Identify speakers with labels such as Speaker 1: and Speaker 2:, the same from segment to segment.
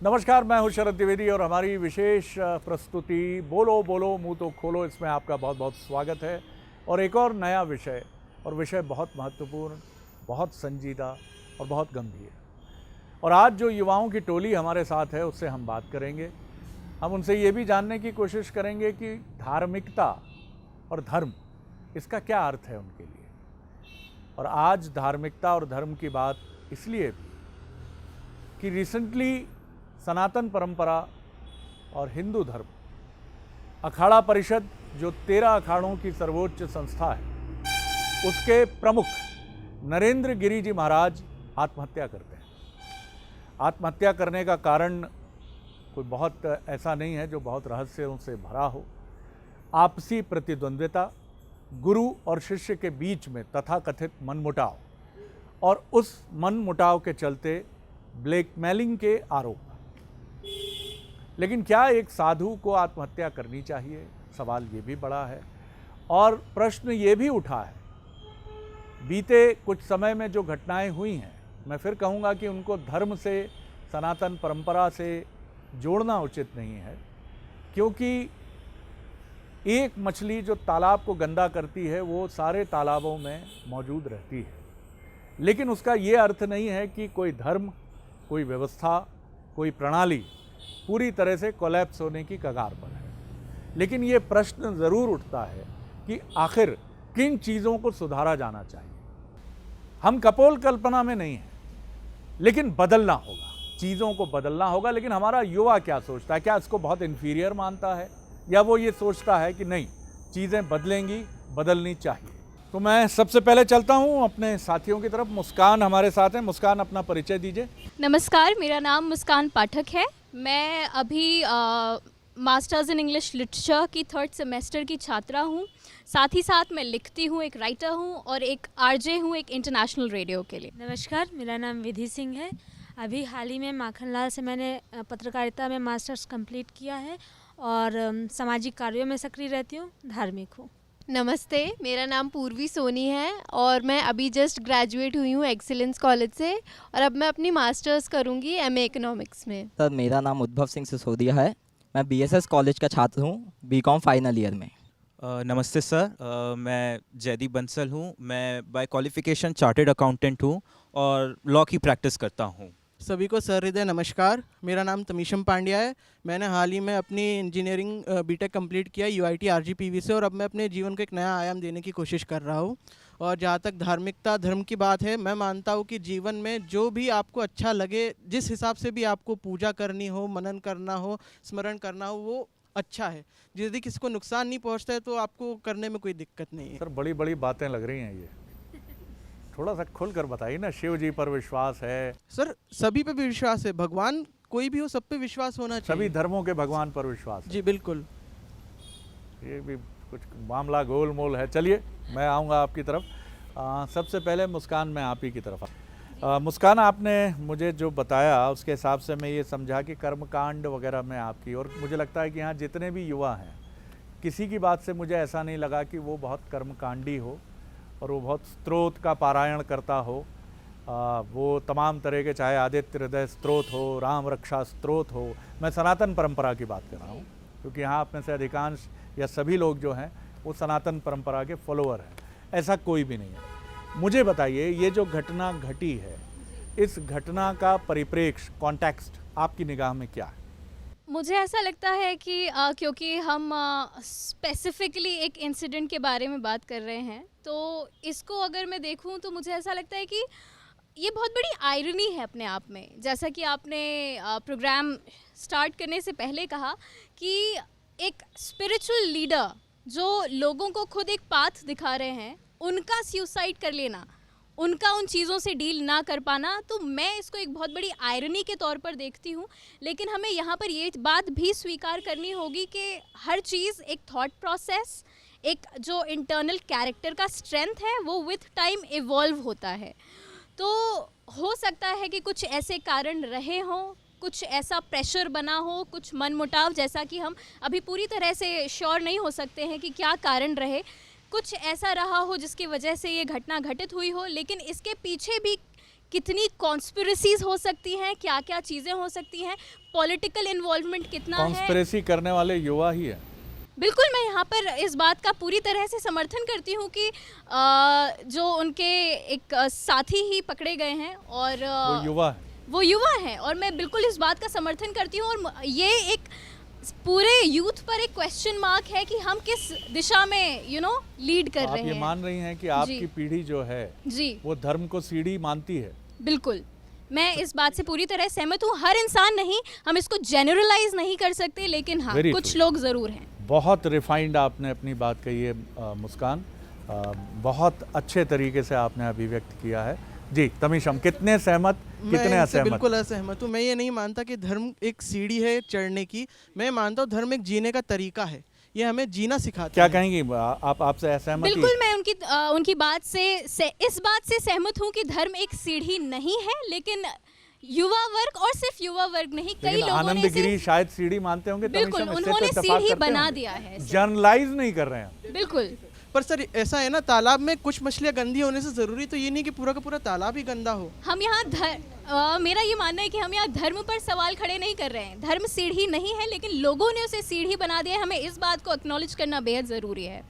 Speaker 1: नमस्कार, मैं हूं शरद द्विवेदी और हमारी विशेष प्रस्तुति बोलो बोलो मुंह तो खोलो, इसमें आपका बहुत बहुत स्वागत है। और एक और नया विषय, और विषय बहुत महत्वपूर्ण, बहुत संजीदा और बहुत गंभीर। और आज जो युवाओं की टोली हमारे साथ है उससे हम बात करेंगे। हम उनसे ये भी जानने की कोशिश करेंगे कि धार्मिकता और धर्म, इसका क्या अर्थ है उनके लिए। और आज धार्मिकता और धर्म की बात इसलिए भी कि रिसेंटली सनातन परंपरा और हिंदू धर्म अखाड़ा परिषद, जो 13 अखाड़ों की सर्वोच्च संस्था है, उसके प्रमुख नरेंद्र गिरि जी महाराज आत्महत्या करते हैं। आत्महत्या करने का कारण कोई बहुत ऐसा नहीं है जो बहुत रहस्यों से भरा हो। आपसी प्रतिद्वंद्विता, गुरु और शिष्य के बीच में तथाकथित मनमुटाव, और उस मनमुटाव के चलते ब्लैकमेलिंग के आरोप। लेकिन क्या एक साधु को आत्महत्या करनी चाहिए? सवाल ये भी बड़ा है। और प्रश्न ये भी उठा है, बीते कुछ समय में जो घटनाएं हुई हैं, मैं फिर कहूँगा कि उनको धर्म से, सनातन परंपरा से जोड़ना उचित नहीं है, क्योंकि एक मछली जो तालाब को गंदा करती है वो सारे तालाबों में मौजूद रहती है। लेकिन उसका ये अर्थ नहीं है कि कोई धर्म, कोई व्यवस्था, कोई प्रणाली पूरी तरह से कोलैप्स होने की कगार पर है। लेकिन ये प्रश्न ज़रूर उठता है कि आखिर किन चीज़ों को सुधारा जाना चाहिए। हम कपोल कल्पना में नहीं हैं, लेकिन बदलना होगा, चीज़ों को बदलना होगा। लेकिन हमारा युवा क्या सोचता है? क्या इसको बहुत इन्फीरियर मानता है, या वो ये सोचता है कि नहीं, चीज़ें बदलेंगी, बदलनी चाहिए। तो मैं सबसे पहले चलता हूँ अपने साथियों की तरफ। मुस्कान हमारे साथ हैं। मुस्कान, अपना परिचय दीजिए।
Speaker 2: नमस्कार, मेरा नाम मुस्कान पाठक है। मैं अभी मास्टर्स इन इंग्लिश लिटरेचर की 3rd सेमेस्टर की छात्रा हूँ। साथ ही साथ मैं लिखती हूँ, एक राइटर हूँ और एक आरजे हूँ एक इंटरनेशनल रेडियो के लिए।
Speaker 3: नमस्कार, मेरा नाम विधि सिंह है। अभी हाल ही में माखनलाल से मैंने पत्रकारिता में मास्टर्स कंप्लीट किया है और सामाजिक कार्यों में सक्रिय रहती हूँ, धार्मिक हूँ।
Speaker 4: नमस्ते, मेरा नाम पूर्वी सोनी है और मैं अभी जस्ट ग्रेजुएट हुई हूँ एक्सीलेंस कॉलेज से, और अब मैं अपनी मास्टर्स करूँगी एमए इकोनॉमिक्स में।
Speaker 5: सर, मेरा नाम उद्भव सिंह सिसोदिया है। मैं बीएसएस कॉलेज का छात्र हूँ, बीकॉम फाइनल ईयर में।
Speaker 6: नमस्ते सर, मैं जयदीप बंसल हूँ। मैं बाय क्वालिफिकेशन चार्टर्ड अकाउंटेंट हूँ और लॉ की प्रैक्टिस करता हूँ।
Speaker 7: सभी को सहृदय नमस्कार। मेरा नाम तमीशम पांड्या है। मैंने हाल ही में अपनी इंजीनियरिंग बीटेक कंप्लीट किया यूआईटी आरजीपीवी से, और अब मैं अपने जीवन को एक नया आयाम देने की कोशिश कर रहा हूँ। और जहाँ तक धार्मिकता धर्म की बात है, मैं मानता हूँ कि जीवन में जो भी आपको अच्छा लगे, जिस हिसाब से भी आपको पूजा करनी हो, मनन करना हो, स्मरण करना हो, वो अच्छा है। यदि किसी को नुकसान नहीं पहुँचता है तो आपको करने में कोई दिक्कत नहीं है।
Speaker 1: सर, बड़ी बड़ी बातें लग रही हैं ये, थोड़ा सा खुल कर बताइए ना। शिव जी पर विश्वास है?
Speaker 7: सर, सभी पे भी विश्वास है। भगवान कोई भी हो, सब पे विश्वास होना चाहिए।
Speaker 1: सभी धर्मों के भगवान पर विश्वास है?
Speaker 7: जी बिल्कुल।
Speaker 1: ये भी कुछ मामला गोलमोल है। चलिए, मैं आऊँगा आपकी तरफ। सबसे पहले मुस्कान, मैं आप ही की तरफ। मुस्कान, आपने मुझे जो बताया उसके हिसाब से मैं ये समझा कि कर्मकांड वगैरह में आपकी, और मुझे लगता है कि यहाँ जितने भी युवा हैं, किसी की बात से मुझे ऐसा नहीं लगा कि वो बहुत कर्मकांडी हो और वो बहुत स्तोत्र का पारायण करता हो। वो तमाम तरह के, चाहे आदित्य हृदय स्तोत्र हो, राम रक्षा स्तोत्र हो। मैं सनातन परंपरा की बात कर रहा हूँ, क्योंकि यहाँ अपने से अधिकांश या सभी लोग जो हैं वो सनातन परंपरा के फॉलोअर हैं। ऐसा कोई भी नहीं है। मुझे बताइए, ये जो घटना घटी है, इस घटना का परिप्रेक्ष्य, कॉन्टेक्स्ट आपकी निगाह में क्या है?
Speaker 2: मुझे ऐसा लगता है कि क्योंकि हम स्पेसिफिकली एक इंसिडेंट के बारे में बात कर रहे हैं, तो इसको अगर मैं देखूं तो मुझे ऐसा लगता है कि ये बहुत बड़ी आयरनी है अपने आप में। जैसा कि आपने प्रोग्राम स्टार्ट करने से पहले कहा कि एक स्पिरिचुअल लीडर जो लोगों को खुद एक पाथ दिखा रहे हैं, उनका सुसाइड कर लेना, उनका उन चीज़ों से डील ना कर पाना, तो मैं इसको एक बहुत बड़ी आयरनी के तौर पर देखती हूँ। लेकिन हमें यहाँ पर ये बात भी स्वीकार करनी होगी कि हर चीज़ एक थॉट प्रोसेस, एक जो इंटरनल कैरेक्टर का स्ट्रेंथ है, वो विथ टाइम इवॉल्व होता है। तो हो सकता है कि कुछ ऐसे कारण रहे हों, कुछ ऐसा प्रेशर बना हो, कुछ मनमुटाव, जैसा कि हम अभी पूरी तरह से श्योर नहीं हो सकते हैं कि क्या कारण रहे, कुछ ऐसा रहा हो जिसकी वजह से ये घटना घटित हुई हो। लेकिन इसके पीछे भी कितनी कॉन्स्पिरेसीज हो सकती हैं, क्या क्या चीज़ें हो सकती हैं, पॉलिटिकल इन्वॉल्वमेंट कितना है।
Speaker 1: कॉन्स्पिरेसी करने वाले युवा ही है।
Speaker 2: बिल्कुल, मैं यहाँ पर इस बात का पूरी तरह से समर्थन करती हूँ कि जो उनके एक साथी ही पकड़े गए हैं और वो युवा हैं, और मैं बिल्कुल इस बात का समर्थन करती हूँ। और ये एक पूरे यूथ पर एक क्वेश्चन मार्क है कि हम किस दिशा में लीड कर रहे हैं।
Speaker 1: आप ये मान रही हैं कि आपकी पीढ़ी जो है
Speaker 2: जी,
Speaker 1: वो धर्म को सीढ़ी मानती है?
Speaker 2: बिल्कुल, मैं इस बात से पूरी तरह सहमत हूँ। हर इंसान नहीं, हम इसको जनरलाइज नहीं कर सकते, लेकिन हाँ कुछ लोग ज़रूर हैं।
Speaker 1: बहुत रिफाइंड आपने अपनी बात कही है मुस्कान, बहुत अच्छे तरीके से आपने अभिव्यक्त किया है। जी तमीशम, कितने सहमत, कितने असहमत?
Speaker 7: बिल्कुल असहमत हूँ। मैं ये नहीं मानता कि धर्म एक सीढ़ी है चढ़ने की। मैं मानता हूँ धर्म एक जीने का तरीका है, ये हमें जीना सिखाता है।
Speaker 1: क्या कहेंगी आप? आपसे असहमत?
Speaker 2: बिल्कुल, मैं उनकी बात से इस बात से सहमत हूँ कि धर्म एक सीढ़ी नहीं है, लेकिन युवा वर्ग, और सिर्फ युवा वर्ग नहीं, कई लोगों ने
Speaker 1: आनंद गिरी शायद सीढ़ी मानते होंगे।
Speaker 2: बिल्कुल, उन्होंने सीढ़ी बना दिया है,
Speaker 1: जर्नलाइज नहीं कर रहे हैं।
Speaker 2: बिल्कुल।
Speaker 7: पर सर ऐसा है ना, तालाब में कुछ मछलियाँ गंदी होने से ज़रूरी तो ये नहीं कि पूरा का पूरा तालाब ही गंदा हो।
Speaker 2: हम यहाँ मेरा ये मानना है कि हम यहाँ धर्म पर सवाल खड़े नहीं कर रहे हैं। धर्म सीढ़ी नहीं है, लेकिन लोगों ने उसे सीढ़ी बना दिया है। हमें इस बात को एक्नॉलेज करना बेहद ज़रूरी है।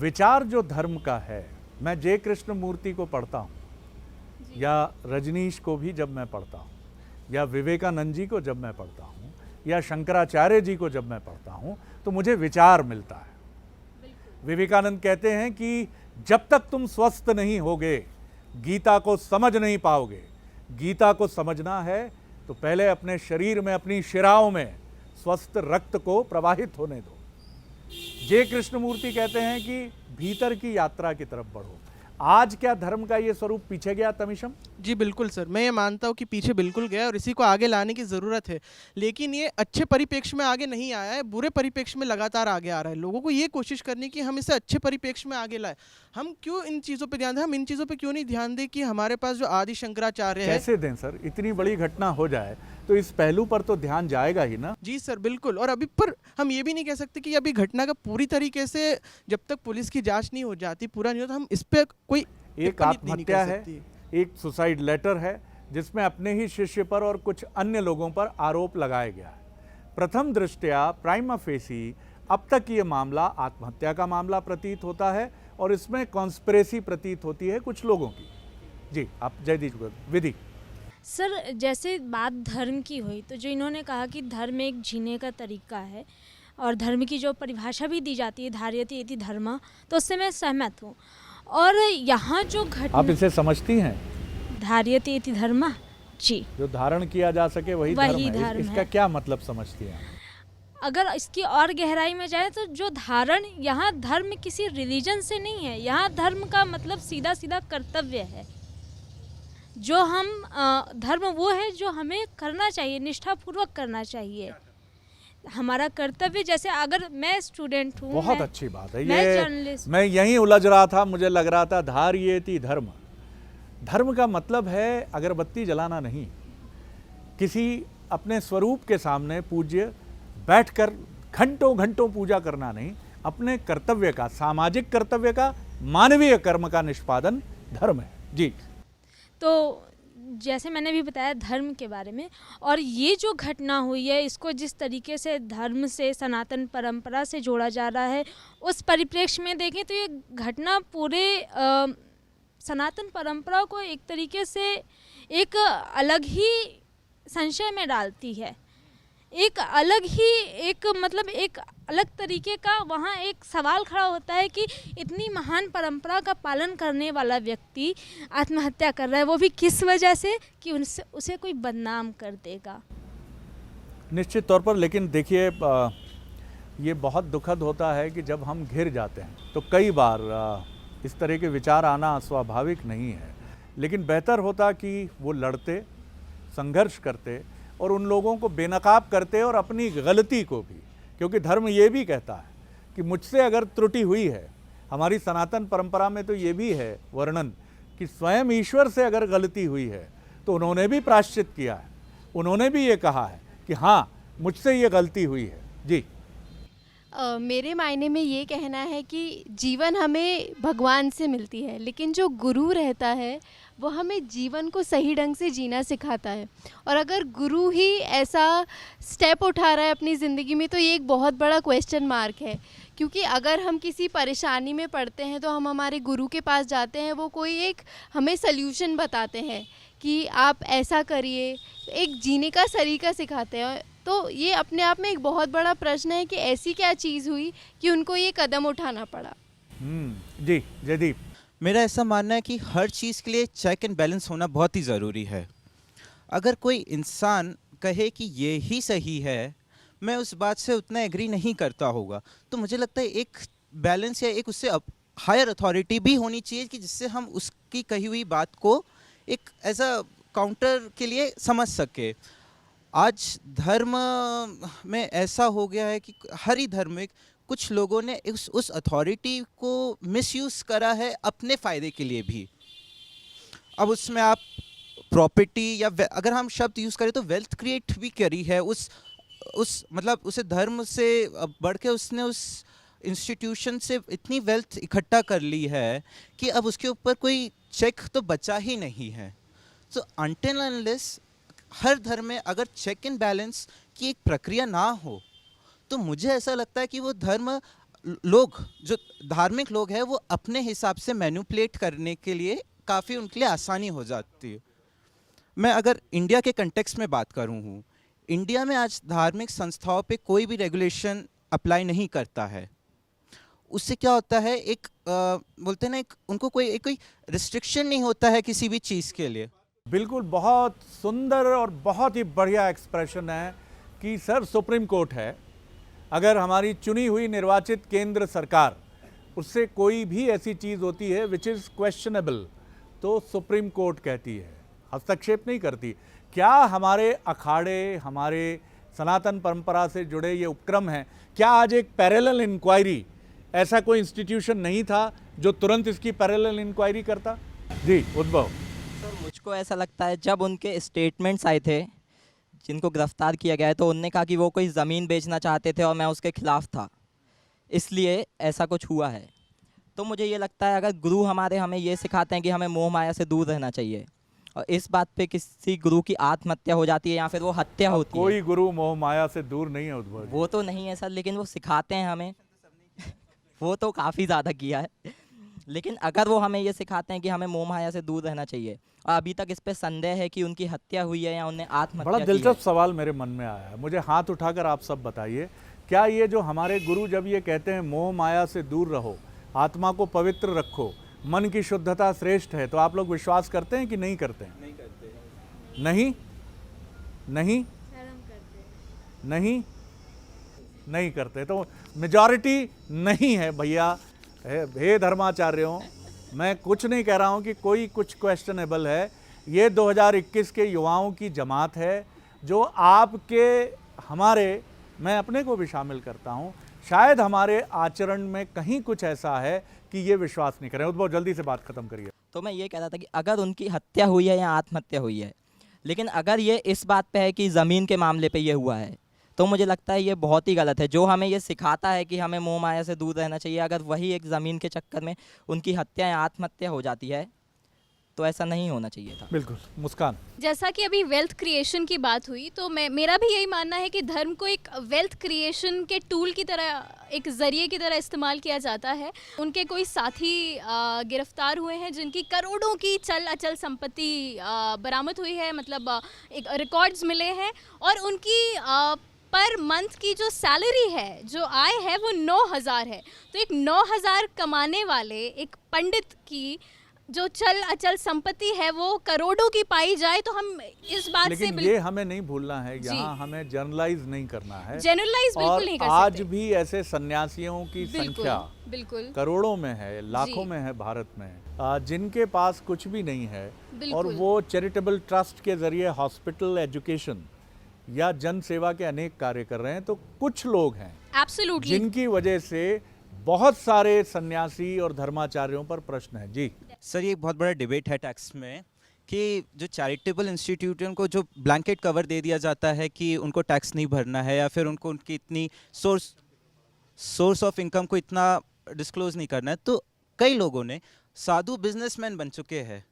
Speaker 1: विचार जो धर्म का है, मैं जय कृष्ण मूर्ति को पढ़ता हूँ, या रजनीश को भी जब मैं पढ़ता हूँ, या विवेकानंद जी को जब मैं पढ़ता हूँ, या शंकराचार्य जी को जब मैं पढ़ता हूँ, तो मुझे विचार मिलता है। विवेकानंद कहते हैं कि जब तक तुम स्वस्थ नहीं होगे, गीता को समझ नहीं पाओगे। गीता को समझना है तो पहले अपने शरीर में, अपनी शिराओं में स्वस्थ रक्त को प्रवाहित होने दो। जय कृष्णमूर्ति कहते हैं कि भीतर की यात्रा की तरफ बढ़ो। आज क्या धर्म का ये स्वरूप पीछे गया तमीशम?
Speaker 7: जी बिल्कुल सर, मैं ये मानता हूँ कि पीछे बिल्कुल गया और इसी को आगे लाने की ज़रूरत है। लेकिन ये अच्छे परिप्रेक्ष्य में आगे नहीं आया है, बुरे परिप्रेक्ष्य में लगातार आगे आ रहा है। लोगों को ये कोशिश करनी कि हम इसे अच्छे परिप्रेक्ष्य में आगे लाए। हम क्यों इन चीज़ों पे ध्यान दें? हम इन चीज़ों पे क्यों नहीं ध्यान दें कि हमारे पास जो आदि शंकराचार्य है।
Speaker 1: कैसे दें सर? इतनी बड़ी घटना हो जाए तो इस पहलू पर तो ध्यान जाएगा ही ना।
Speaker 7: जी सर बिल्कुल। और अभी पर हम ये भी नहीं कह सकते कि अभी घटना का पूरी तरीके से, जब तक पुलिस की जाँच नहीं हो जाती, पूरा नहीं होता, हम इस पर कोई
Speaker 1: एक आत्महत्या है, एक सुसाइड लेटर है, जिसमें अपने ही शिष्य पर और कुछ अन्य लोगों पर आरोप लगाया गया है। प्रथम दृष्टया प्राइमा फेसी अब तक ये मामला आत्महत्या का मामला प्रतीत होता है और इसमें कॉन्स्पिरेसी प्रतीत होती है कुछ लोगों की। जी आप जयदीप विधि।
Speaker 3: सर जैसे बात धर्म की हुई, तो जो इन्होंने कहा कि धर्म एक जीने का तरीका है और धर्म की जो परिभाषा भी दी जाती है, धार्यते इति धर्म, तो उससे मैं सहमत हूँ। और यहाँ जो घटना,
Speaker 1: आप इसे समझती हैं?
Speaker 3: धार्यते इति धर्म, जी,
Speaker 1: जो धारण किया जा सके वही धर्म है। इसका क्या मतलब समझती हैं?
Speaker 3: अगर इसकी और गहराई में जाए तो जो धारण, यहाँ धर्म किसी रिलीजन से नहीं है। यहाँ धर्म का मतलब सीधा सीधा कर्तव्य है। जो हम धर्म वो है जो हमें करना चाहिए, निष्ठापूर्वक करना चाहिए, हमारा कर्तव्य। जैसे अगर मैं स्टूडेंट हूँ,
Speaker 1: बहुत अच्छी बात है
Speaker 3: मैं
Speaker 1: ये।
Speaker 3: जर्नलिस्ट,
Speaker 1: मैं यहीं उलझ रहा था, मुझे लग रहा था धार्येति धर्म। धर्म का मतलब है अगरबत्ती जलाना नहीं, किसी अपने स्वरूप के सामने पूज्य बैठकर घंटों घंटों पूजा करना नहीं, अपने कर्तव्य का, सामाजिक कर्तव्य का, मानवीय कर्म का निष्पादन धर्म है। जी,
Speaker 3: तो जैसे मैंने भी बताया धर्म के बारे में, और ये जो घटना हुई है इसको जिस तरीके से धर्म से, सनातन परंपरा से जोड़ा जा रहा है, उस परिप्रेक्ष्य में देखें तो ये घटना पूरे सनातन परंपरा को एक तरीके से एक अलग ही संशय में डालती है। एक अलग ही एक मतलब एक अलग तरीके का वहाँ एक सवाल खड़ा होता है कि इतनी महान परंपरा का पालन करने वाला व्यक्ति आत्महत्या कर रहा है, वो भी किस वजह से कि उसे कोई बदनाम कर देगा।
Speaker 1: निश्चित तौर पर। लेकिन देखिए ये बहुत दुखद होता है कि जब हम घिर जाते हैं तो कई बार इस तरह के विचार आना स्वाभाविक नहीं है। लेकिन बेहतर होता कि वो लड़ते, संघर्ष करते और उन लोगों को बेनकाब करते और अपनी गलती को भी, क्योंकि धर्म ये भी कहता है कि मुझसे अगर त्रुटि हुई है, हमारी सनातन परंपरा में तो ये भी है वर्णन कि स्वयं ईश्वर से अगर गलती हुई है तो उन्होंने भी प्रायश्चित किया है, उन्होंने भी ये कहा है कि हाँ मुझसे ये गलती हुई है। जी
Speaker 4: मेरे मायने में ये कहना है कि जीवन हमें भगवान से मिलती है, लेकिन जो गुरु रहता है वो हमें जीवन को सही ढंग से जीना सिखाता है। और अगर गुरु ही ऐसा स्टेप उठा रहा है अपनी ज़िंदगी में तो ये एक बहुत बड़ा क्वेश्चन मार्क है, क्योंकि अगर हम किसी परेशानी में पड़ते हैं तो हम हमारे गुरु के पास जाते हैं, वो कोई एक हमें सल्यूशन बताते हैं कि आप ऐसा करिए, एक जीने का सलीका सिखाते हैं। तो ये अपने आप में एक बहुत बड़ा प्रश्न है कि ऐसी क्या चीज़ हुई कि उनको ये कदम उठाना पड़ा।
Speaker 1: जी जयदीप।
Speaker 6: मेरा ऐसा मानना है कि हर चीज़ के लिए चेक एंड बैलेंस होना बहुत ही ज़रूरी है। अगर कोई इंसान कहे कि ये ही सही है, मैं उस बात से उतना एग्री नहीं करता होगा, तो मुझे लगता है एक बैलेंस या एक उससे हायर अथॉरिटी भी होनी चाहिए कि जिससे हम उसकी कही हुई बात को एक एज अ काउंटर के लिए समझ सके। आज धर्म में ऐसा हो गया है कि हर ही धर्म में कुछ लोगों ने उस अथॉरिटी को मिसयूज़ करा है अपने फ़ायदे के लिए भी। अब उसमें आप प्रॉपर्टी या अगर हम शब्द यूज़ करें तो वेल्थ क्रिएट भी करी है उस मतलब उसे धर्म से बढ़ के उसने उस इंस्टीट्यूशन से इतनी वेल्थ इकट्ठा कर ली है कि अब उसके ऊपर कोई चेक तो बचा ही नहीं है। तो अनटिल अनलेस हर धर्म में अगर चेक एंड बैलेंस की एक प्रक्रिया ना हो तो मुझे ऐसा लगता है कि वो धर्म लोग जो धार्मिक लोग हैं वो अपने हिसाब से मैनिपुलेट करने के लिए काफ़ी उनके लिए आसानी हो जाती है। मैं अगर इंडिया के कंटेक्स्ट में बात करूँ हूँ, इंडिया में आज धार्मिक संस्थाओं पे कोई भी रेगुलेशन अप्लाई नहीं करता है। उससे क्या होता है, एक बोलते हैं ना, एक उनको कोई रिस्ट्रिक्शन नहीं होता है किसी भी चीज़ के लिए।
Speaker 1: बिल्कुल, बहुत सुंदर और बहुत ही बढ़िया एक्सप्रेशन है कि सर सुप्रीम कोर्ट है, अगर हमारी चुनी हुई निर्वाचित केंद्र सरकार उससे कोई भी ऐसी चीज़ होती है विच इज़ क्वेश्चनेबल तो सुप्रीम कोर्ट कहती है, हस्तक्षेप नहीं करती। क्या हमारे अखाड़े, हमारे सनातन परंपरा से जुड़े ये उपक्रम हैं, क्या आज एक पैरेलल इंक्वायरी, ऐसा कोई इंस्टीट्यूशन नहीं था जो तुरंत इसकी पैरेलल इंक्वायरी करता? जी उद्भव।
Speaker 5: सर मुझको ऐसा लगता है जब उनके स्टेटमेंट्स आए थे जिनको गिरफ्तार किया गया है तो उनने कहा कि वो कोई ज़मीन बेचना चाहते थे और मैं उसके खिलाफ था, इसलिए ऐसा कुछ हुआ है। तो मुझे ये लगता है अगर गुरु हमें ये सिखाते हैं कि हमें मोह माया से दूर रहना चाहिए और इस बात पे किसी गुरु की आत्महत्या हो जाती है या फिर वो हत्या होती है।
Speaker 1: कोई गुरु मोह माया से दूर नहीं है उद्भव।
Speaker 5: वो तो नहीं है सर, लेकिन वो सिखाते हैं हमें वो तो काफ़ी ज़्यादा किया है, लेकिन अगर वो हमें ये सिखाते हैं कि हमें मोह माया से दूर रहना चाहिए और अभी तक इस पे संदेह है कि उनकी हत्या हुई है या उन्हें आत्महत्या
Speaker 1: बड़ा
Speaker 5: की
Speaker 1: दिलचस्प
Speaker 5: है।
Speaker 1: सवाल मेरे मन में आया है, मुझे हाथ उठाकर आप सब बताइए, क्या ये जो हमारे गुरु जब ये कहते हैं मोह माया से दूर रहो, आत्मा को पवित्र रखो, मन की शुद्धता श्रेष्ठ है, तो आप लोग विश्वास करते हैं कि नहीं करते हैं? नहीं करते। नहीं नहीं नहीं नहीं करते, तो मेजॉरिटी नहीं है भैया। हे धर्माचार्यों, मैं कुछ नहीं कह रहा हूं कि कोई कुछ क्वेश्चनेबल है, ये 2021 के युवाओं की जमात है जो आपके हमारे, मैं अपने को भी शामिल करता हूं, शायद हमारे आचरण में कहीं कुछ ऐसा है कि ये विश्वास नहीं करें। बहुत जल्दी से बात खत्म करिए।
Speaker 5: तो मैं ये कह रहा था कि अगर उनकी हत्या हुई है या आत्महत्या हुई है, लेकिन अगर ये इस बात पे है कि ज़मीन के मामले पे ये हुआ है, तो मुझे लगता है ये बहुत ही गलत है। जो हमें ये सिखाता है कि हमें मोह माया से दूर रहना चाहिए, अगर वही एक ज़मीन के चक्कर में उनकी हत्या या आत्महत्या हो जाती है तो ऐसा नहीं होना चाहिए था।
Speaker 1: बिल्कुल। मुस्कान।
Speaker 2: जैसा कि अभी वेल्थ क्रिएशन की बात हुई, तो मेरा भी यही मानना है कि धर्म को एक वेल्थ क्रिएशन के टूल की तरह, एक ज़रिए की तरह इस्तेमाल किया जाता है। उनके कोई साथी गिरफ्तार हुए हैं जिनकी करोड़ों की चल अचल संपत्ति बरामद हुई है, मतलब एक रिकॉर्ड्स मिले हैं, और उनकी पर मंथ की जो सैलरी है, जो आय है, वो 9,000 है। तो एक 9,000 कमाने वाले एक पंडित की जो चल अचल संपत्ति है वो करोड़ों की पाई जाए, तो हम इस बात
Speaker 1: लेकिन
Speaker 2: से
Speaker 1: ये हमें नहीं भूलना है, यहाँ हमें जनरलाइज नहीं करना है,
Speaker 2: जनरलाइज बिल्कुल नहीं कर सकते।
Speaker 1: आज भी ऐसे सन्यासियों की संख्या
Speaker 2: बिल्कुल
Speaker 1: करोड़ों में है, लाखों में है भारत में, जिनके पास कुछ भी नहीं है और वो चैरिटेबल ट्रस्ट के जरिए हॉस्पिटल, एजुकेशन या जन सेवा के अनेक कार्य कर रहे हैं। तो कुछ लोग हैं
Speaker 2: एब्सोल्युटली
Speaker 1: जिनकी वजह से बहुत सारे सन्यासी और धर्माचार्यों पर प्रश्न है। जी
Speaker 6: सर, ये एक बहुत बड़ा डिबेट है टैक्स में कि जो चैरिटेबल इंस्टीट्यूशन को जो ब्लैंकेट कवर दे दिया जाता है कि उनको टैक्स नहीं भरना है या फिर उनको उनकी इतनी सोर्स ऑफ इनकम को इतना डिस्क्लोज नहीं करना है। तो कई लोगों ने साधु बिजनेसमैन बन चुके हैं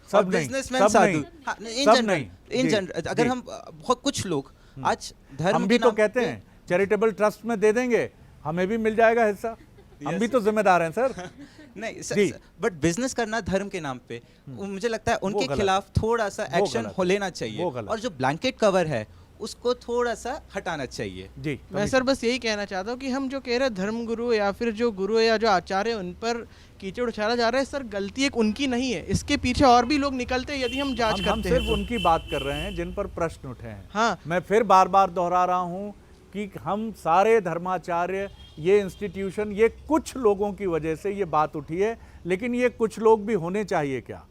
Speaker 1: सब
Speaker 6: और
Speaker 1: नहीं,
Speaker 6: बिजनेसमैन
Speaker 1: सब
Speaker 6: साधु,
Speaker 1: नहीं,
Speaker 6: हाँ,
Speaker 1: सब नहीं,
Speaker 6: इन
Speaker 1: जी,
Speaker 6: जनरल अगर
Speaker 1: जी।
Speaker 6: हम बहुत कुछ लोग आज धर्म
Speaker 1: हम भी
Speaker 6: के
Speaker 1: तो
Speaker 6: नाम
Speaker 1: कहते
Speaker 6: पे-
Speaker 1: हैं चैरिटेबल ट्रस्ट में दे देंगे, हमें भी मिल जाएगा हिस्सा, हम भी तो जिम्मेदार हैं सर।
Speaker 6: नहीं
Speaker 1: जी।
Speaker 6: बट बिजनेस करना धर्म के नाम पे मुझे लगता है उनके
Speaker 1: गलत
Speaker 6: खिलाफ थोड़ा सा
Speaker 1: वो
Speaker 6: एक्शन
Speaker 1: गलत
Speaker 6: हो
Speaker 1: है।
Speaker 6: लेना चाहिए,
Speaker 1: वो गलत
Speaker 6: और जो ब्लैंकेट कवर है उसको थोड़ा सा हटाना चाहिए।
Speaker 1: जी,
Speaker 7: मैं सर बस यही कहना चाहता हूँ कि हम जो कह रहे हैं धर्म गुरु या फिर जो गुरु या जो आचार्य उन पर कीचड़ उछाला जा रहा है, सर गलती एक उनकी नहीं है, इसके पीछे और भी लोग निकलते हैं यदि हम जांच
Speaker 1: हम
Speaker 7: करते
Speaker 1: सिर्फ
Speaker 7: हैं तो।
Speaker 1: उनकी बात कर रहे हैं जिन पर प्रश्न उठे हैं।
Speaker 7: हाँ
Speaker 1: मैं फिर बार बार दोहरा रहा हूं कि हम सारे धर्माचार्य, ये इंस्टीट्यूशन, ये कुछ लोगों की वजह से ये बात उठी है, लेकिन ये कुछ लोग भी होने चाहिए क्या?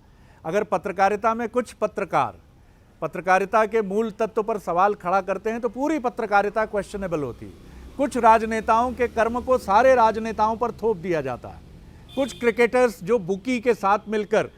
Speaker 1: अगर पत्रकारिता में कुछ पत्रकार पत्रकारिता के मूल तत्व पर सवाल खड़ा करते हैं तो पूरी पत्रकारिता क्वेश्चनेबल होती है। कुछ राजनेताओं के कर्म को सारे राजनेताओं पर थोप दिया जाता है। कुछ क्रिकेटर्स जो बुकी के साथ मिलकर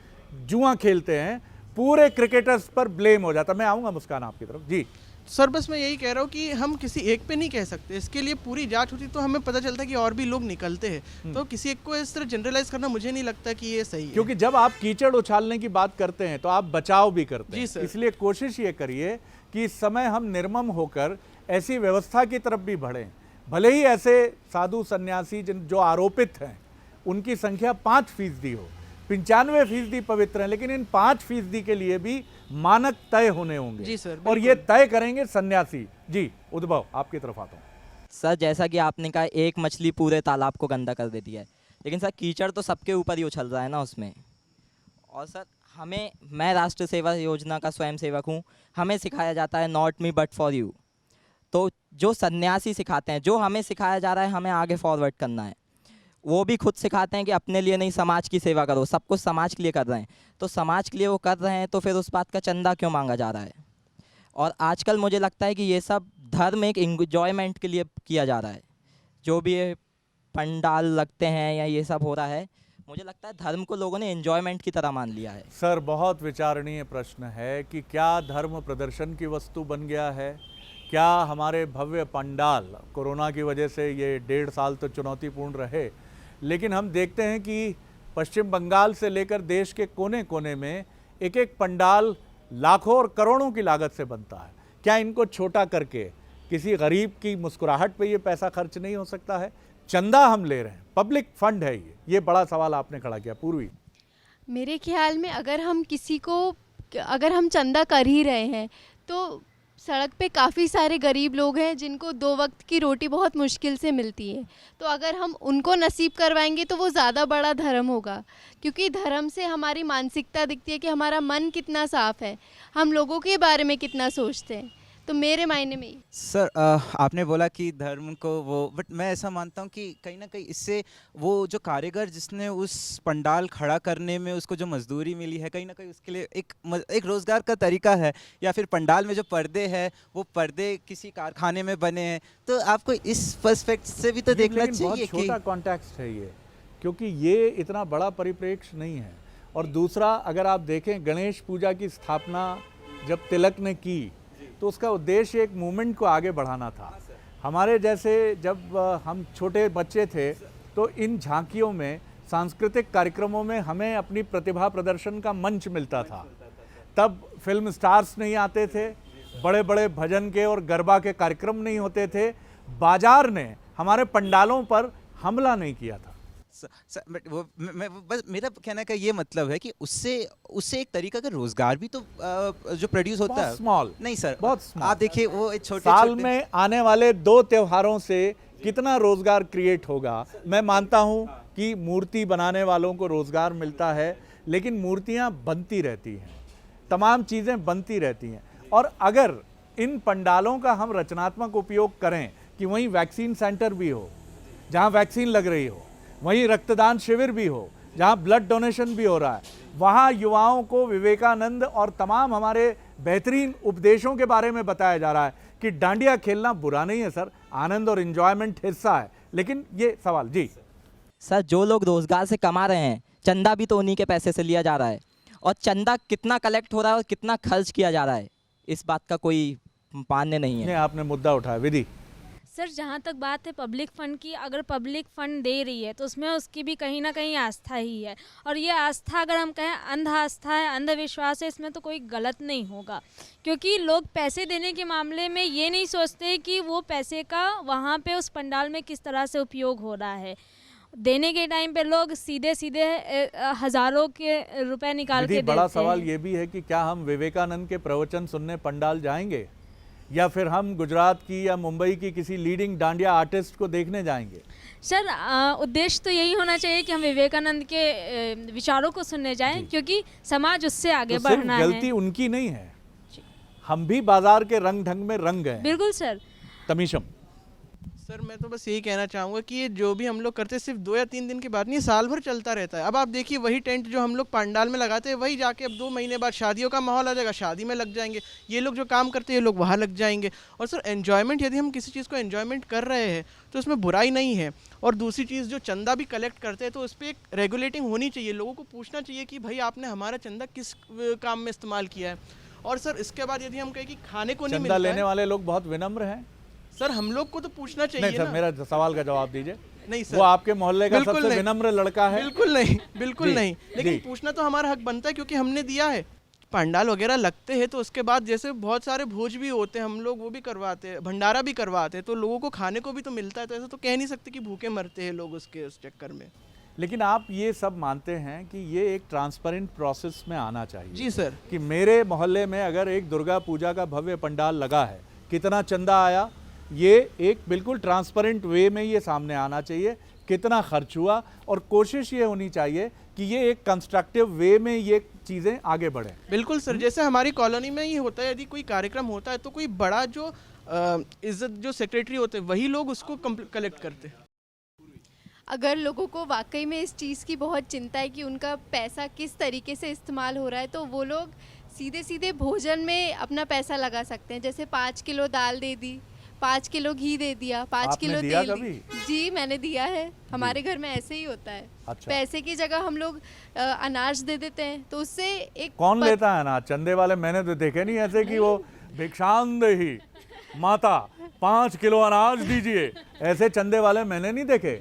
Speaker 1: जुआ खेलते हैं, पूरे क्रिकेटर्स पर ब्लेम हो जाता है। मैं आऊँगा मुस्कान आपकी तरफ। जी
Speaker 7: सर बस मैं यही कह रहा हूँ कि हम किसी एक पे नहीं कह सकते, इसके लिए पूरी जांच होती तो हमें पता चलता कि और भी लोग निकलते हैं, तो किसी एक को इस तरह जनरलाइज करना मुझे नहीं लगता कि ये सही है।
Speaker 1: क्योंकि जब आप कीचड़ उछालने की बात करते हैं तो आप बचाव भी करते
Speaker 7: जी
Speaker 1: हैं।
Speaker 7: सर।
Speaker 1: इसलिए कोशिश ये करिए कि इस समय हम निर्मम होकर ऐसी व्यवस्था की तरफ भी बढ़ें। भले ही ऐसे साधु सन्यासी जिन जो आरोपित हैं उनकी संख्या 5% हो, 95% पवित्र हैं, लेकिन इन 5% के लिए भी मानक तय होने होंगे।
Speaker 7: जी सर,
Speaker 1: और ये तय करेंगे सन्यासी। जी उद्भव, आपकी तरफ आता हूँ।
Speaker 5: सर जैसा कि आपने कहा, एक मछली पूरे तालाब को गंदा कर देती है, लेकिन सर कीचड़ तो सबके ऊपर ही उछल रहा है ना उसमें। और सर मैं राष्ट्र सेवा योजना का स्वयं सेवक हूँ। हमें सिखाया जाता है not me but for you. तो जो सन्यासी सिखाते हैं, जो हमें सिखाया जा रहा है हमें आगे फॉरवर्ड करना है, वो भी खुद सिखाते हैं कि अपने लिए नहीं समाज की सेवा करो। सब कुछ समाज के लिए कर रहे हैं, तो समाज के लिए वो कर रहे हैं, तो फिर उस बात का चंदा क्यों मांगा जा रहा है? और आजकल मुझे लगता है कि ये सब धर्म एक इंजॉयमेंट के लिए किया जा रहा है। जो भी ये पंडाल लगते हैं या ये सब हो रहा है, मुझे लगता है धर्म को लोगों ने एंजॉयमेंट की तरह मान लिया है।
Speaker 1: सर बहुत विचारणीय प्रश्न है कि क्या धर्म प्रदर्शन की वस्तु बन गया है? क्या हमारे भव्य पंडाल, कोरोना की वजह से ये 1.5 साल तो चुनौतीपूर्ण रहे, लेकिन हम देखते हैं कि पश्चिम बंगाल से लेकर देश के कोने कोने में एक एक पंडाल लाखों और करोड़ों की लागत से बनता है। क्या इनको छोटा करके किसी गरीब की मुस्कुराहट पे ये पैसा खर्च नहीं हो सकता है? चंदा हम ले रहे हैं, पब्लिक फंड है ये बड़ा सवाल आपने खड़ा किया। पूर्वी,
Speaker 4: मेरे ख्याल में अगर हम चंदा कर ही रहे हैं तो सड़क पे काफ़ी सारे गरीब लोग हैं जिनको 2 वक्त की रोटी बहुत मुश्किल से मिलती है, तो अगर हम उनको नसीब करवाएंगे तो वो ज़्यादा बड़ा धर्म होगा। क्योंकि धर्म से हमारी मानसिकता दिखती है कि हमारा मन कितना साफ़ है, हम लोगों के बारे में कितना सोचते हैं। तो मेरे मायने में
Speaker 6: सर आपने बोला कि धर्म को वो, बट मैं ऐसा मानता हूँ कि कहीं ना कहीं इससे वो जो कारीगर जिसने उस पंडाल खड़ा करने में उसको जो मजदूरी मिली है, कहीं ना कहीं उसके लिए एक रोज़गार का तरीका है। या फिर पंडाल में जो पर्दे हैं वो पर्दे किसी कारखाने में बने हैं, तो आपको इस पर्सपेक्ट से भी तो देखना
Speaker 1: लेकिन बहुत
Speaker 6: चाहिए
Speaker 1: छोटा
Speaker 6: कि
Speaker 1: कॉन्टेक्स्ट है ये, क्योंकि ये इतना बड़ा परिप्रेक्ष्य नहीं है। और दूसरा, अगर आप देखें गणेश पूजा की स्थापना जब तिलक ने की तो उसका उद्देश्य एक मूवमेंट को आगे बढ़ाना था। हमारे जैसे जब हम छोटे बच्चे थे तो इन झांकियों में, सांस्कृतिक कार्यक्रमों में हमें अपनी प्रतिभा प्रदर्शन का मंच मिलता था। तब फिल्म स्टार्स नहीं आते थे, बड़े बड़े भजन के और गरबा के कार्यक्रम नहीं होते थे, बाजार ने हमारे पंडालों पर हमला नहीं किया था।
Speaker 6: बट वो बस मेरा कहने का ये मतलब है कि उससे एक तरीका का रोजगार भी तो जो प्रोड्यूस होता है।
Speaker 1: स्मॉल
Speaker 6: नहीं सर,
Speaker 1: बहुत small।
Speaker 6: आप देखिए वो एक छोटे
Speaker 1: साल में आने वाले 2 त्योहारों से कितना रोजगार क्रिएट होगा। मैं मानता हूं कि मूर्ति बनाने वालों को रोजगार मिलता है, लेकिन मूर्तियां बनती रहती हैं, तमाम चीज़ें बनती रहती हैं। और अगर इन पंडालों का हम रचनात्मक उपयोग करें कि वहीं वैक्सीन सेंटर भी हो जहां वैक्सीन लग रही हो, वहीं रक्तदान शिविर भी हो जहां ब्लड डोनेशन भी हो रहा है, वहां युवाओं को विवेकानंद और तमाम हमारे बेहतरीन उपदेशों के बारे में बताया जा रहा है कि डांडिया खेलना बुरा नहीं है सर, आनंद और एंजॉयमेंट हिस्सा है। लेकिन ये सवाल जी
Speaker 5: सर, जो लोग रोजगार से कमा रहे हैं, चंदा भी तो उन्हीं के पैसे से लिया जा रहा है, और चंदा कितना कलेक्ट हो रहा है और कितना खर्च किया जा रहा है, इस बात का कोई मान्य नहीं है।
Speaker 1: आपने मुद्दा उठाया। विधि,
Speaker 3: सर जहाँ तक बात है पब्लिक फ़ंड की, अगर पब्लिक फ़ंड दे रही है तो उसमें उसकी भी कहीं ना कहीं आस्था ही है, और ये आस्था अगर हम कहें अंध आस्था है, अंधविश्वास है, इसमें तो कोई गलत नहीं होगा, क्योंकि लोग पैसे देने के मामले में ये नहीं सोचते कि वो पैसे का वहाँ पे उस पंडाल में किस तरह से उपयोग हो रहा है। देने के टाइम पे लोग सीधे सीधे हज़ारों के रुपए निकाल के
Speaker 1: दीदी,
Speaker 3: देते
Speaker 1: बड़ा सवाल
Speaker 3: हैं।
Speaker 1: ये भी है कि क्या हम विवेकानंद के प्रवचन सुनने पंडाल जाएंगे, या फिर हम गुजरात की या मुंबई की किसी लीडिंग डांडिया आर्टिस्ट को देखने जाएंगे?
Speaker 3: सर उद्देश्य तो यही होना चाहिए कि हम विवेकानंद के विचारों को सुनने जाएं, क्योंकि समाज उससे आगे
Speaker 1: तो सिर्फ
Speaker 3: बढ़ना
Speaker 1: गलती
Speaker 3: है।
Speaker 1: उनकी नहीं है, हम भी बाजार के रंग ढंग में रंग गए।
Speaker 3: बिल्कुल सर।
Speaker 1: तमीशम।
Speaker 7: सर मैं तो बस यही कहना चाहूँगा कि ये जो भी हम लोग करते हैं सिर्फ 2 या 3 दिन की बात नहीं, साल भर चलता रहता है। अब आप देखिए वही टेंट जो हम लोग पंडाल में लगाते हैं वही जाके अब 2 महीने बाद शादियों का माहौल आ जाएगा, शादी में लग जाएंगे। ये लोग जो काम करते हैं ये लोग वहाँ लग जाएंगे। और सर एन्जॉयमेंट, यदि हम किसी चीज़ को एन्जॉयमेंट कर रहे हैं तो उसमें बुराई नहीं है। और दूसरी चीज़, जो चंदा भी कलेक्ट करते हैं तो उस पर एक रेगुलेटिंग होनी चाहिए, लोगों को पूछना चाहिए कि भाई आपने हमारा चंदा किस काम में इस्तेमाल किया है। और सर इसके बाद यदि हम कहें कि खाने को नहीं
Speaker 1: चंदा
Speaker 7: मिलता
Speaker 1: लेने
Speaker 7: है,
Speaker 1: वाले लोग बहुत विनम्र हैं।
Speaker 7: सर हम लोग को तो पूछना चाहिए
Speaker 1: नहीं सर,
Speaker 7: ना।
Speaker 1: मेरा सवाल का जवाब दीजिए।
Speaker 7: नहीं सर,
Speaker 1: वो आपके मोहल्ले का
Speaker 7: बिल्कुल
Speaker 1: सबसे
Speaker 7: नहीं।
Speaker 1: विनम्र लड़का है।
Speaker 7: बिल्कुल नहीं, बिल्कुल
Speaker 1: जी,
Speaker 7: नहीं, लेकिन
Speaker 1: जी।
Speaker 7: पूछना तो हमारा हक बनता है क्योंकि हमने दिया है। पंडाल वगैरह लगते हैं तो उसके बाद जैसे बहुत सारे भोज भी होते हैं, हम लोग वो भी करवाते हैं, भंडारा भी करवाते हैं, तो लोगों को खाने को भी तो मिलता है। तो ऐसा तो कह नहीं सकते कि भूखे मरते हैं लोग उसके उस चक्कर में।
Speaker 1: लेकिन आप ये सब मानते हैं कि ये एक ट्रांसपेरेंट प्रोसेस में आना चाहिए?
Speaker 7: जी सर।
Speaker 1: कि मेरे मोहल्ले में अगर एक दुर्गा पूजा का भव्य पंडाल लगा है, कितना चंदा आया, ये एक बिल्कुल ट्रांसपेरेंट वे में ये सामने आना चाहिए, कितना खर्च हुआ, और कोशिश ये होनी चाहिए कि ये एक कंस्ट्रक्टिव वे में ये चीज़ें आगे बढ़ें।
Speaker 7: बिल्कुल सर, जैसे हमारी कॉलोनी में ही होता है, यदि कोई कार्यक्रम होता है तो कोई बड़ा जो इज्जत जो सेक्रेटरी होते हैं वही लोग उसको कलेक्ट करते हैं।
Speaker 4: अगर लोगों को वाकई में इस चीज़ की बहुत चिंता है कि उनका पैसा किस तरीके से इस्तेमाल हो रहा है, तो वो लोग सीधे सीधे भोजन में अपना पैसा लगा सकते हैं। जैसे 5 किलो दाल दे दी, 5 किलो घी दे दिया, 5
Speaker 1: आपने
Speaker 4: किलो
Speaker 1: दिया
Speaker 4: तेल
Speaker 1: कभी?
Speaker 4: जी मैंने दिया है, हमारे घर में ऐसे ही होता है।
Speaker 1: अच्छा।
Speaker 4: पैसे की जगह हम लोग अनाज दे देते हैं, तो उससे एक
Speaker 1: कौन लेता है ना चंदे वाले? मैंने तो देखे नहीं ऐसे कि वो भिक्षांदेही माता 5 किलो अनाज दीजिए, ऐसे चंदे वाले मैंने नहीं देखे।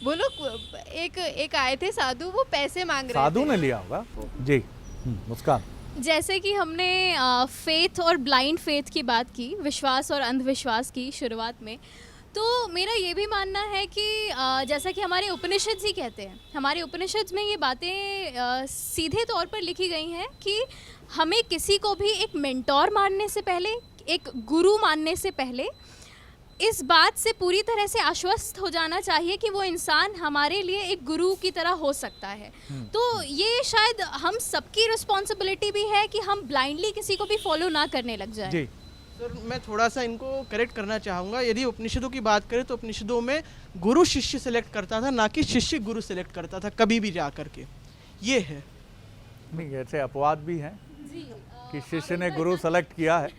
Speaker 4: वो लोग एक आए थे साधु, वो पैसे मांग रहे
Speaker 1: साधु
Speaker 4: थे।
Speaker 1: ने लिया होगा जी। मुस्कान।
Speaker 2: जैसे कि हमने फेथ और ब्लाइंड फेथ की बात की, विश्वास और अंधविश्वास की शुरुआत में, तो मेरा ये भी मानना है कि जैसा कि हमारे उपनिषद ही कहते हैं, हमारे उपनिषद में ये बातें सीधे तौर पर लिखी गई हैं कि हमें किसी को भी एक मेंटोर मानने से पहले, एक गुरु मानने से पहले इस बात से पूरी तरह से आश्वस्त हो जाना चाहिए कि वो इंसान हमारे लिए एक गुरु की तरह हो सकता है। तो ये शायद हम सबकी रिस्पॉन्सिबिलिटी भी है कि हम ब्लाइंडली किसी को भी फॉलो ना करने लग जाएं।
Speaker 1: जी।
Speaker 7: सर मैं थोड़ा सा इनको करेक्ट करना चाहूँगा। यदि उपनिषदों की बात करें तो उपनिषदों में गुरु शिष्य सेलेक्ट करता था, ना कि शिष्य गुरु सेलेक्ट करता था कभी भी जा करके। ये है।
Speaker 1: नहीं, ऐसे अपवाद भी हैं कि शिष्य ने गुरु सेलेक्ट किया है।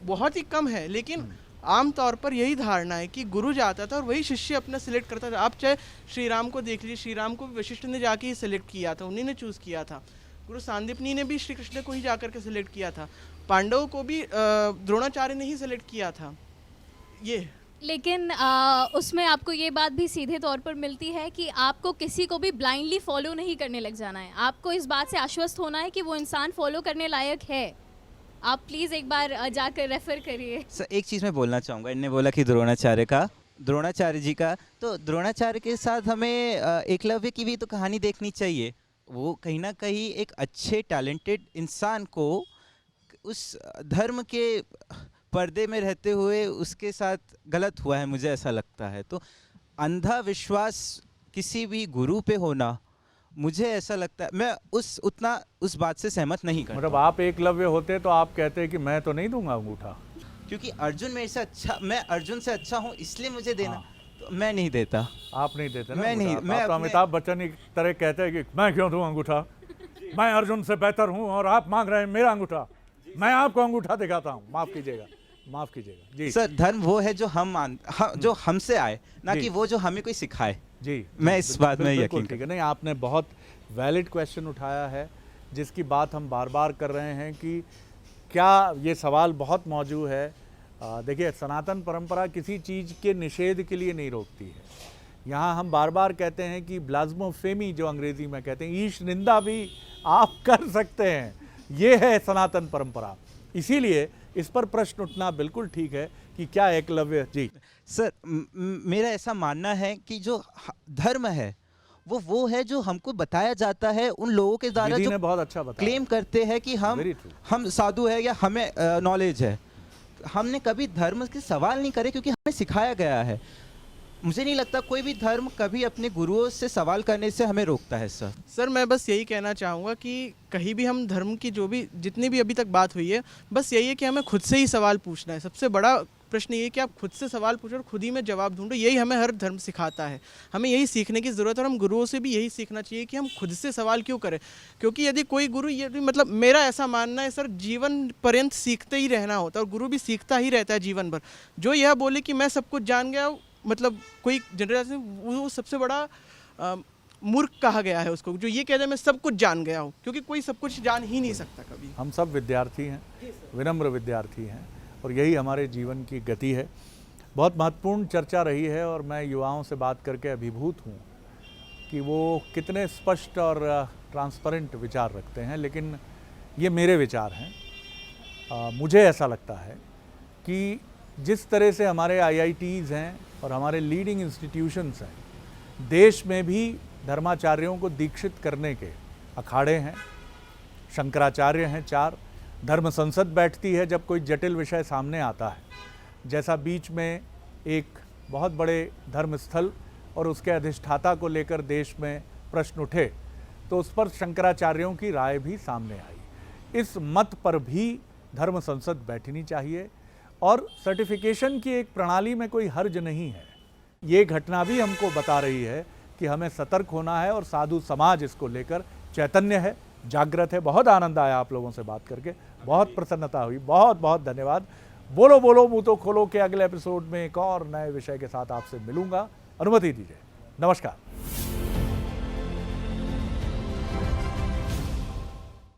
Speaker 7: बहुत ही कम है, लेकिन आम तौर पर यही धारणा है कि गुरु जाता था और वही शिष्य अपना सिलेक्ट करता था। आप चाहे श्री राम को देख लीजिए, श्री राम को भी वशिष्ठ ने जाके ही सिलेक्ट किया था, उन्हीं ने चूज़ किया था। गुरु सांदीपनी ने भी श्री कृष्ण को ही जाकर के सिलेक्ट किया था। पांडवों को भी द्रोणाचार्य ने ही सिलेक्ट किया था। ये
Speaker 2: लेकिन उसमें आपको ये बात भी सीधे तौर पर मिलती है कि आपको किसी को भी ब्लाइंडली फॉलो नहीं करने लग जाना है। आपको इस बात से आश्वस्त होना है कि वो इंसान फॉलो करने लायक है। आप प्लीज़ एक बार जाकर रेफ़र करिए।
Speaker 6: सर एक चीज़ मैं बोलना चाहूँगा, इनने बोला कि द्रोणाचार्य जी का, तो द्रोणाचार्य के साथ हमें एकलव्य की भी तो कहानी देखनी चाहिए। वो कहीं ना कहीं एक अच्छे टैलेंटेड इंसान को उस धर्म के पर्दे में रहते हुए उसके साथ गलत हुआ है, मुझे ऐसा लगता है। तो अंधा विश्वास किसी भी गुरु पे होना, मुझे ऐसा लगता है, मैं उस बात से सहमत नहीं करता।
Speaker 1: मतलब आप एकलव्य होते तो आप कहते कि मैं तो नहीं दूंगा अंगूठा,
Speaker 6: क्योंकि अर्जुन मेरे से अच्छा, मैं अर्जुन से अच्छा हूँ इसलिए मुझे देना।
Speaker 1: हाँ।
Speaker 6: तो मैं नहीं देता।
Speaker 1: आप नहीं देते ना
Speaker 6: मैं नहीं,
Speaker 1: अंगूठा?
Speaker 6: मैं
Speaker 1: आप तो
Speaker 6: अपने-
Speaker 1: अमिताभ बच्चन की तरह कहते हैं कि मैं क्यों दूं अंगूठा, मैं अर्जुन से बेहतर हूं और आप मांग रहे हैं मेरा अंगूठा, मैं आपको अंगूठा दिखाता हूं। माफ कीजिएगा जी।
Speaker 6: सर धर्म वो है जो जो हमसे आए, ना
Speaker 1: जी।
Speaker 6: कि वो जो हमें कोई सिखाए।
Speaker 1: जी,
Speaker 6: मैं इस बात में
Speaker 1: बिल्कुल
Speaker 6: यकीन
Speaker 1: ठीक है। नहीं, आपने बहुत वैलिड क्वेश्चन उठाया है जिसकी बात हम बार बार कर रहे हैं कि क्या ये सवाल बहुत मौजूद है देखिए, सनातन परंपरा किसी चीज़ के निषेध के लिए नहीं रोकती है। यहाँ हम बार बार कहते हैं कि ब्लाज्मोफेमी जो अंग्रेजी में कहते हैं, ईश निंदा भी आप कर सकते हैं, ये है सनातन परंपरा। इसीलिए इस पर प्रश्न उठना बिल्कुल ठीक है कि क्या एकलव्य जी।
Speaker 6: सर मेरा ऐसा मानना है कि जो धर्म है वो है जो हमको बताया जाता है उन लोगों के द्वारा
Speaker 1: विधि
Speaker 6: जो
Speaker 1: ने बहुत अच्छा बताया।
Speaker 6: क्लेम करते हैं कि
Speaker 1: Very true.
Speaker 6: हम साधु है या हमें नॉलेज है। हमने कभी धर्म के सवाल नहीं करे क्योंकि हमें सिखाया गया है। मुझे नहीं लगता कोई भी धर्म कभी अपने गुरुओं से सवाल करने से हमें रोकता है। सर
Speaker 7: मैं बस यही कहना चाहूँगा कि कहीं भी हम धर्म की जो भी जितनी भी अभी तक बात हुई है, बस यही है कि हमें खुद से ही सवाल पूछना है। सबसे बड़ा प्रश्न ये है कि आप खुद से सवाल पूछो और खुद ही में जवाब ढूंढो। यही हमें हर धर्म सिखाता है, हमें यही सीखने की ज़रूरत है और हम गुरुओं से भी यही सीखना चाहिए कि हम खुद से सवाल क्यों करें। क्योंकि यदि कोई गुरु, यदि मतलब मेरा ऐसा मानना है सर, जीवन पर्यंत सीखते ही रहना होता है और गुरु भी सीखता ही रहता है जीवन भर। जो यह बोले कि मैं सब कुछ जान गया, मतलब कोई जनरल वो सबसे बड़ा मूर्ख कहा गया है उसको, जो ये कहता है मैं सब कुछ जान गया हूँ, क्योंकि कोई सब कुछ जान ही नहीं सकता कभी।
Speaker 1: हम सब विद्यार्थी हैं, विनम्र विद्यार्थी हैं, और यही हमारे जीवन की गति है। बहुत महत्वपूर्ण चर्चा रही है और मैं युवाओं से बात करके अभिभूत हूँ कि वो कितने स्पष्ट और ट्रांसपेरेंट विचार रखते हैं। लेकिन ये मेरे विचार हैं। मुझे ऐसा लगता है कि जिस तरह से हमारे IITs हैं और हमारे लीडिंग इंस्टीट्यूशंस हैं, देश में भी धर्माचार्यों को दीक्षित करने के अखाड़े हैं। शंकराचार्य हैं 4, धर्म संसद बैठती है जब कोई जटिल विषय सामने आता है, जैसा बीच में एक बहुत बड़े धर्मस्थल और उसके अधिष्ठाता को लेकर देश में प्रश्न उठे, तो उस पर शंकराचार्यों की राय भी सामने आई। इस मत पर भी धर्म संसद बैठनी चाहिए और सर्टिफिकेशन की एक प्रणाली में कोई हर्ज नहीं है। ये घटना भी हमको बता रही है कि हमें सतर्क होना है और साधु समाज इसको लेकर चैतन्य है, जागृत है। बहुत आनंद आया आप लोगों से बात करके, बहुत प्रसन्नता हुई। बहुत बहुत धन्यवाद। बोलो बोलो मुँह तो खोलो के अगले एपिसोड में एक और नए विषय के साथ आपसे मिलूंगा। अनुमति दीजिए। नमस्कार।